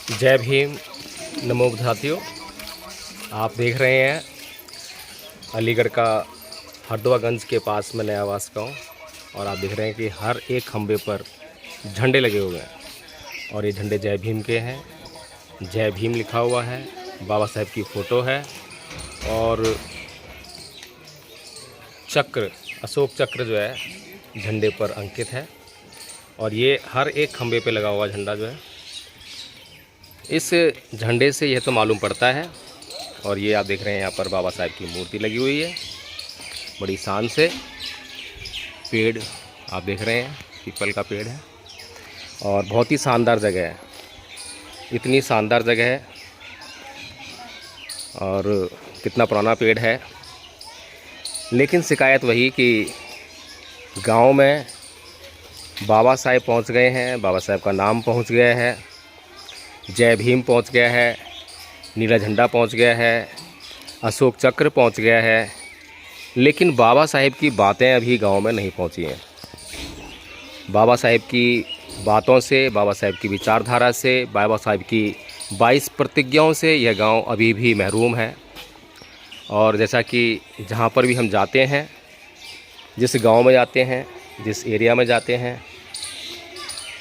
जय भीम। नमो बुद्धातियों। आप देख रहे हैं अलीगढ़ का हरदोआगंज के पास में नया आवास गाँव, और आप देख रहे हैं कि हर एक खंबे पर झंडे लगे हुए हैं और ये झंडे जय भीम के हैं। जय भीम लिखा हुआ है, बाबा साहेब की फ़ोटो है और चक्र, अशोक चक्र जो है झंडे पर अंकित है। और ये हर एक खंबे पे लगा हुआ झंडा जो है, इस झंडे से यह तो मालूम पड़ता है। और ये आप देख रहे हैं यहाँ पर बाबा साहेब की मूर्ति लगी हुई है बड़ी शान से। पेड़ आप देख रहे हैं, पीपल का पेड़ है और बहुत ही शानदार जगह है। इतनी शानदार जगह है और कितना पुराना पेड़ है। लेकिन शिकायत वही कि गांव में बाबा साहेब पहुंच गए हैं, बाबा साहेब का नाम पहुंच गया है, जय भीम पहुंच गया है, नीला झंडा पहुंच गया है, अशोक चक्र पहुंच गया है, लेकिन बाबा साहेब की बातें अभी गांव में नहीं पहुंची हैं। बाबा साहेब की बातों से, बाबा साहेब की विचारधारा से, बाबा साहेब की 22 प्रतिज्ञाओं से यह गांव अभी भी महरूम है। और जैसा कि जहां पर भी हम जाते हैं, जिस गांव में जाते हैं, जिस एरिया में जाते हैं,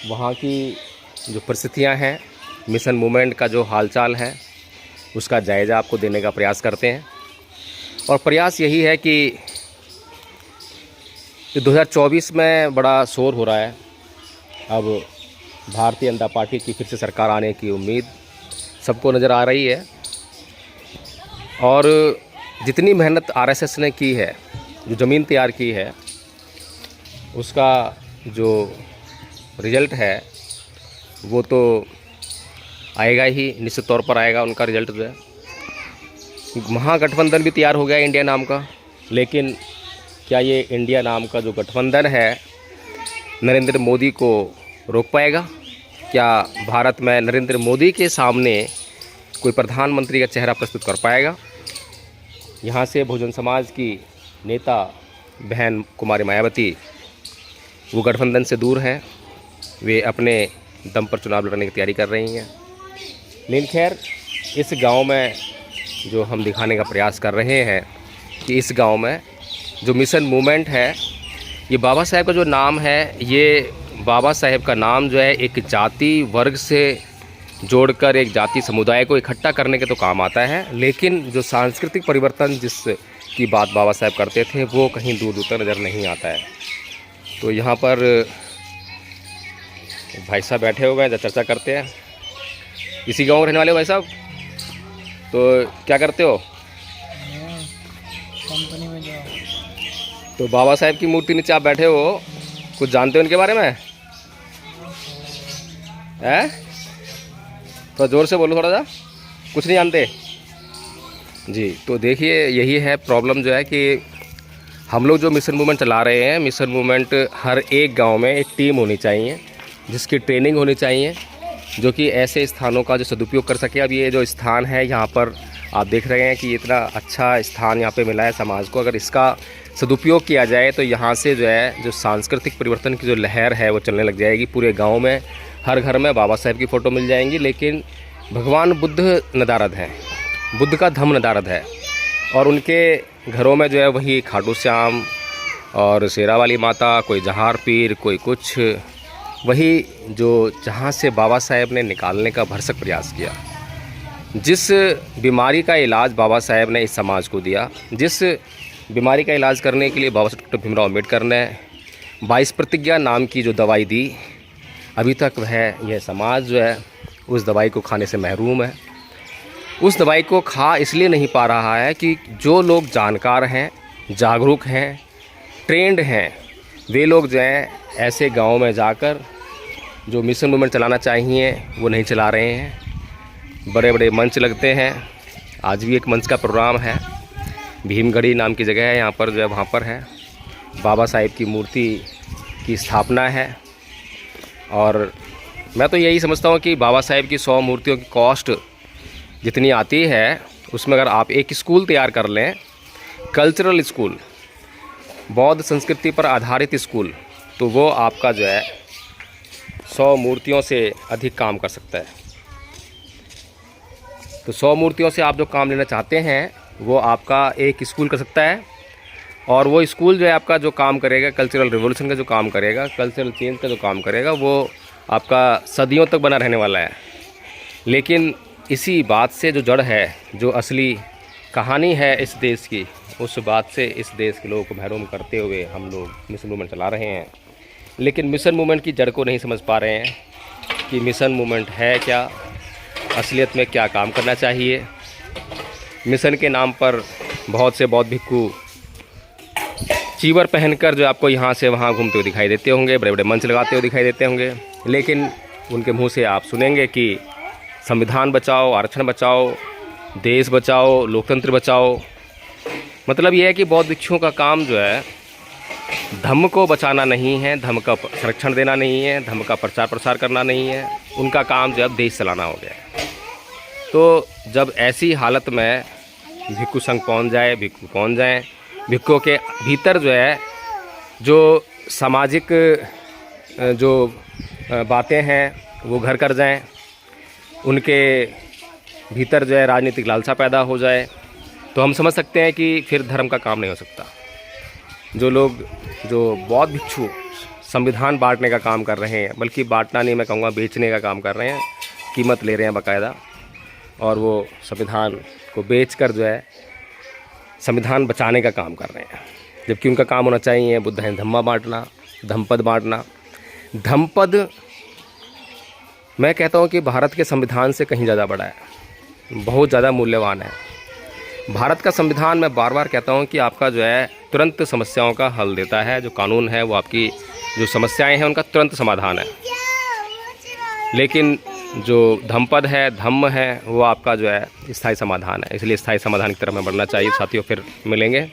वहाँ की जो परिस्थितियाँ हैं, मिशन मूवमेंट का जो हालचाल है, उसका जायज़ा आपको देने का प्रयास करते हैं। और प्रयास यही है कि 2024 में बड़ा शोर हो रहा है। अब भारतीय जनता पार्टी की फिर से सरकार आने की उम्मीद सबको नज़र आ रही है। और जितनी मेहनत आरएसएस ने की है, जो ज़मीन तैयार की है, उसका जो रिज़ल्ट है वो तो आएगा ही, निश्चित तौर पर आएगा उनका रिज़ल्ट जो है। महागठबंधन भी तैयार हो गया इंडिया नाम का, लेकिन क्या ये इंडिया नाम का जो गठबंधन है नरेंद्र मोदी को रोक पाएगा? क्या भारत में नरेंद्र मोदी के सामने कोई प्रधानमंत्री का चेहरा प्रस्तुत कर पाएगा? यहाँ से बहुजन समाज की नेता बहन कुमारी मायावती वो गठबंधन से दूर हैं, वे अपने दम पर चुनाव लड़ने की तैयारी कर रही हैं। लेकिन खैर, इस गांव में जो हम दिखाने का प्रयास कर रहे हैं कि इस गांव में जो मिशन मूवमेंट है, ये बाबा साहेब का जो नाम है, ये बाबा साहेब का नाम जो है एक जाति वर्ग से जोड़कर एक जाति समुदाय को इकट्ठा करने के तो काम आता है, लेकिन जो सांस्कृतिक परिवर्तन जिसकी बात बाबा साहेब करते थे वो कहीं दूर दूर तक नज़र नहीं आता है। तो यहाँ पर भाई साहब बैठे हुए हैं, जब चर्चा करते हैं। इसी गांव में रहने वाले हो भाई साहब? तो क्या करते हो? कंपनी में जाओ। तो बाबा साहेब की मूर्ति नीचे आप बैठे हो, कुछ जानते हो इनके बारे में? हैं? थोड़ा ज़ोर से बोलो, थोड़ा सा। कुछ नहीं जानते जी? तो देखिए, यही है प्रॉब्लम जो है कि हम लोग जो मिशन मूवमेंट चला रहे हैं, मिशन मूवमेंट हर एक गांव में एक टीम होनी चाहिए जिसकी ट्रेनिंग होनी चाहिए, जो कि ऐसे स्थानों का जो सदुपयोग कर सके। अब ये जो स्थान है, यहाँ पर आप देख रहे हैं कि इतना अच्छा स्थान यहाँ पे मिला है समाज को। अगर इसका सदुपयोग किया जाए तो यहाँ से जो है, जो सांस्कृतिक परिवर्तन की जो लहर है वो चलने लग जाएगी। पूरे गांव में, हर घर में बाबा साहेब की फ़ोटो मिल जाएंगी। लेकिन भगवान बुद्ध नदारद हैं, बुद्ध का धम्म नदारद है, और उनके घरों में जो है वही खाटू श्याम और शेरा वाली माता, कोई जहार पीर, कोई कुछ, वही जो जहाँ से बाबा साहेब ने निकालने का भरसक प्रयास किया। जिस बीमारी का इलाज बाबा साहेब ने इस समाज को दिया, जिस बीमारी का इलाज करने के लिए बाबा साहेब डॉक्टर भीमराव अम्बेडकर ने 22 प्रतिज्ञा नाम की जो दवाई दी, अभी तक वह यह समाज जो है उस दवाई को खाने से महरूम है। उस दवाई को खा इसलिए नहीं पा रहा है कि जो लोग जानकार हैं, जागरूक हैं, ट्रेंड हैं, वे लोग जो हैं ऐसे गाँव में जाकर जो मिशन मूवमेंट चलाना चाहिए वो नहीं चला रहे हैं। बड़े बड़े मंच लगते हैं। आज भी एक मंच का प्रोग्राम है, भीमगढ़ी नाम की जगह है, यहाँ पर जो है वहाँ पर है बाबा साहेब की मूर्ति की स्थापना है। और मैं तो यही समझता हूँ कि बाबा साहेब की 100 मूर्तियों की कॉस्ट जितनी आती है, उसमें अगर आप एक स्कूल तैयार कर लें, कल्चरल स्कूल, बौद्ध संस्कृति पर आधारित स्कूल, तो वो आपका जो है 100 मूर्तियों से अधिक काम कर सकता है। तो 100 मूर्तियों से आप जो काम लेना चाहते हैं वो आपका एक स्कूल कर सकता है, और वो स्कूल जो है आपका जो काम करेगा, कल्चरल रिवॉल्यूशन का जो काम करेगा, कल्चरल चेंज का जो काम करेगा, वो आपका सदियों तक बना रहने वाला है। लेकिन इसी बात से जो जड़ है, जो असली कहानी है इस देश की, उस बात से इस देश के लोगों को महरूम करते हुए हम लोग मिशन मूवमेंट चला रहे हैं। लेकिन मिशन मूवमेंट की जड़ को नहीं समझ पा रहे हैं कि मिशन मूवमेंट है क्या, असलियत में क्या काम करना चाहिए। मिशन के नाम पर बहुत से बौद्ध भिक्खु चीवर पहनकर जो आपको यहाँ से वहाँ घूमते हुए दिखाई देते होंगे, बड़े बड़े मंच लगाते हुए दिखाई देते होंगे, लेकिन उनके मुंह से आप सुनेंगे कि संविधान बचाओ, आरक्षण बचाओ, देश बचाओ, लोकतंत्र बचाओ। मतलब ये है कि बौद्ध भिक्षुओं का काम जो है धम्म को बचाना नहीं है, धम्म का संरक्षण देना नहीं है, धम्म का प्रचार प्रसार करना नहीं है, उनका काम जो है देश चलाना हो गया है। तो जब ऐसी हालत में भिक्षु संघ पहुँच जाए, भिक्षु पहुँच जाएँ, भिक्षुओं के भीतर जो है जो सामाजिक जो बातें हैं वो घर कर जाएं, उनके भीतर जो है राजनीतिक लालसा पैदा हो जाए, तो हम समझ सकते हैं कि फिर धर्म का काम नहीं हो सकता। जो लोग, जो बौद्ध भिक्षु संविधान बांटने का काम कर रहे हैं, बल्कि बांटना नहीं, मैं कहूँगा बेचने का काम कर रहे हैं, कीमत ले रहे हैं बाकायदा, और वो संविधान को बेचकर जो है संविधान बचाने का काम कर रहे हैं, जबकि उनका काम होना चाहिए बुद्ध है धम्मा बांटना, धम्मपद बांटना। धम्मपद मैं कहता हूँ कि भारत के संविधान से कहीं ज़्यादा बड़ा है, बहुत ज़्यादा मूल्यवान है। भारत का संविधान, मैं बार बार कहता हूँ कि आपका जो है तुरंत समस्याओं का हल देता है। जो कानून है वो आपकी जो समस्याएं हैं उनका तुरंत समाधान है। लेकिन जो धम्मपद है, धम्म है, वो आपका जो है स्थायी समाधान है। इसलिए स्थायी समाधान की तरफ में बढ़ना चाहिए साथियों। फिर मिलेंगे।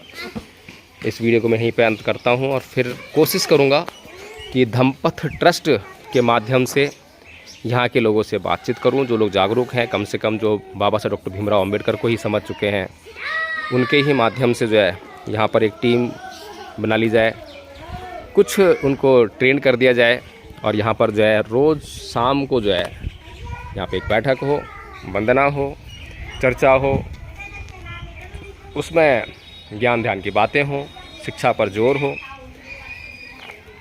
इस वीडियो को मैं यहीं पे अंत करता हूँ और फिर कोशिश करूँगा कि धम्मपथ ट्रस्ट के माध्यम से यहाँ के लोगों से बातचीत करूँ, जो लोग जागरूक हैं, कम से कम जो बाबा साहब डॉक्टर भीमराव अंबेडकर को ही समझ चुके हैं, उनके ही माध्यम से जो है यहाँ पर एक टीम बना ली जाए, कुछ उनको ट्रेन कर दिया जाए, और यहाँ पर जो है रोज़ शाम को जो है यहाँ पे एक बैठक हो, वंदना हो, चर्चा हो, उसमें ज्ञान ध्यान की बातें हों, शिक्षा पर जोर हो।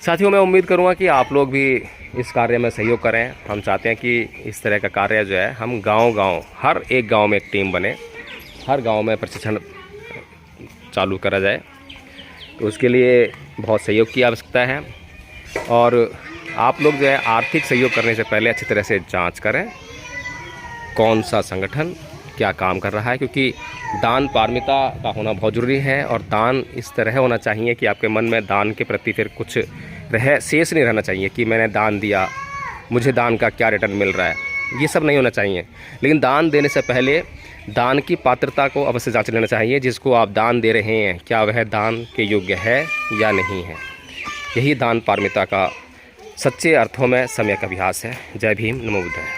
साथियों, मैं उम्मीद करूँगा कि आप लोग भी इस कार्य में सहयोग करें। हम चाहते हैं कि इस तरह का कार्य जो है हम गांव-गांव, हर एक गांव में एक टीम बने, हर गांव में प्रशिक्षण चालू करा जाए। तो उसके लिए बहुत सहयोग की आवश्यकता है, और आप लोग जो है आर्थिक सहयोग करने से पहले अच्छी तरह से जांच करें कौन सा संगठन क्या काम कर रहा है, क्योंकि दान पारमिता का होना बहुत ज़रूरी है। और दान इस तरह होना चाहिए कि आपके मन में दान के प्रति फिर कुछ शेष नहीं रहना चाहिए कि मैंने दान दिया, मुझे दान का क्या रिटर्न मिल रहा है, ये सब नहीं होना चाहिए। लेकिन दान देने से पहले दान की पात्रता को अवश्य जांच लेना चाहिए। जिसको आप दान दे रहे हैं, क्या वह दान के योग्य है या नहीं है। यही दान पारमिता का सच्चे अर्थों में सम्यक अभ्यास है। जय भीम, नमो बुद्धाय।